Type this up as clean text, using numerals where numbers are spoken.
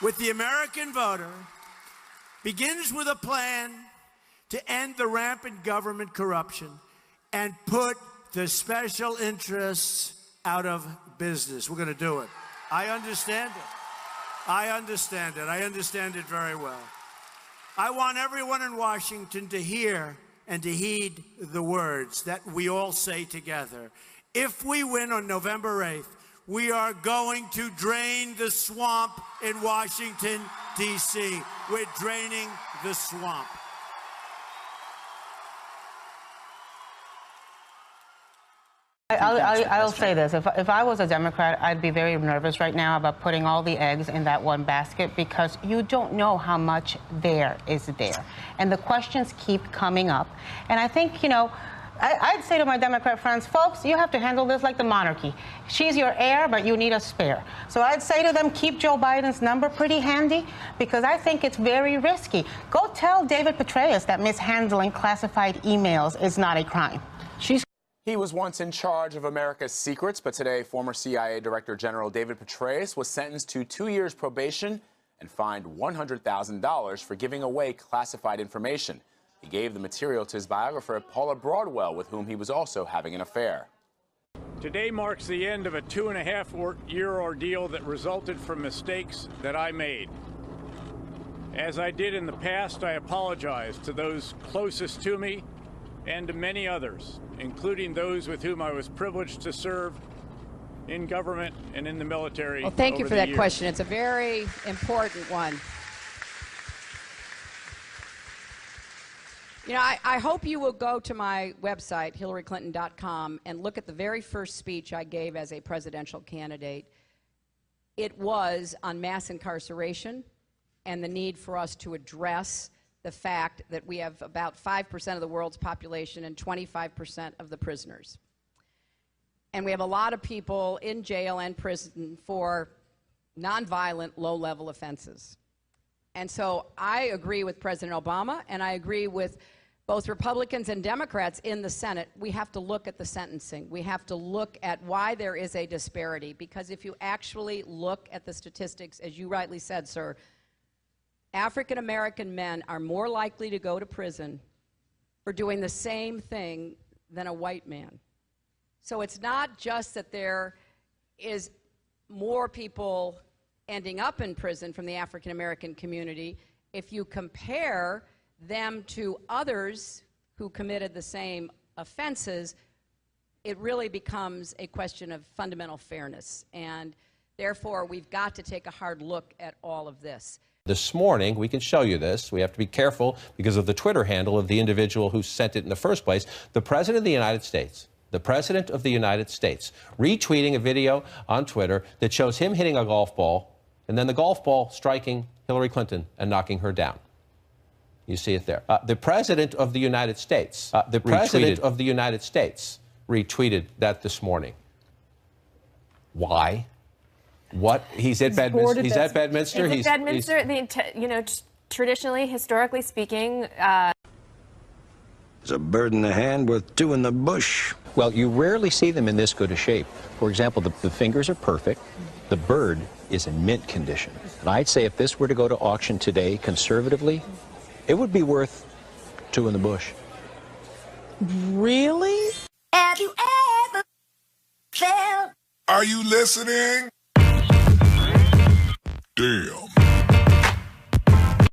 with the American voter begins with a plan to end the rampant government corruption and put the special interests out of business. We're going to do it. I understand it. I understand it. I understand it very well. I want everyone in Washington to hear and to heed the words that we all say together. If we win on November 8th, we are going to drain the swamp in Washington, D.C. We're draining the swamp. I'll say this. If I was a Democrat, I'd be very nervous right now about putting all the eggs in that one basket because you don't know how much there is there. And the questions keep coming up. And I think, you know, I'd say to my Democrat friends, folks, you have to handle this like the monarchy. She's your heir, but you need a spare. So I'd say to them, keep Joe Biden's number pretty handy because I think it's very risky. Go tell David Petraeus that mishandling classified emails is not a crime. He was once in charge of America's secrets, but today former CIA Director General David Petraeus was sentenced to 2 years probation and fined $100,000 for giving away classified information. He gave the material to his biographer, Paula Broadwell, with whom he was also having an affair. Today marks the end of a 2.5-year ordeal that resulted from mistakes that I made. As I did in the past, I apologize to those closest to me and to many others, including those with whom I was privileged to serve in government and in the military. Well, thank you for that years. question. It's a very important one. You know, I hope you will go to my website, HillaryClinton.com, and look at the very first speech I gave as a presidential candidate. It was on mass incarceration and the need for us to address the fact that we have about 5% of the world's population and 25% of the prisoners. And we have a lot of people in jail and prison for nonviolent, low-level offenses. And so I agree with President Obama, and I agree with both Republicans and Democrats in the Senate. We have to look at the sentencing. We have to look at why there is a disparity, because if you actually look at the statistics, as you rightly said, sir, African-American men are more likely to go to prison for doing the same thing than a white man. So it's not just that there is more people ending up in prison from the African-American community. If you compare them to others who committed the same offenses, it really becomes a question of fundamental fairness. And therefore, we've got to take a hard look at all of this. This morning, we can show you this. We have to be careful because of the Twitter handle of the individual who sent it in the first place. The President of the United States, retweeting a video on Twitter that shows him hitting a golf ball and then the golf ball striking Hillary Clinton and knocking her down. You see it there. The President of the United States, retweeted that this morning. Why? What? He's at Bedminster. He's at Bedminster. He's at Bedminster. You know, traditionally, historically speaking, It's a bird in the hand worth two in the bush. Well, you rarely see them in this good a shape. For example, the fingers are perfect. The bird is in mint condition. And I'd say if this were to go to auction today, conservatively, it would be worth two in the bush. Really? Have you ever felt? Are you listening? Damn.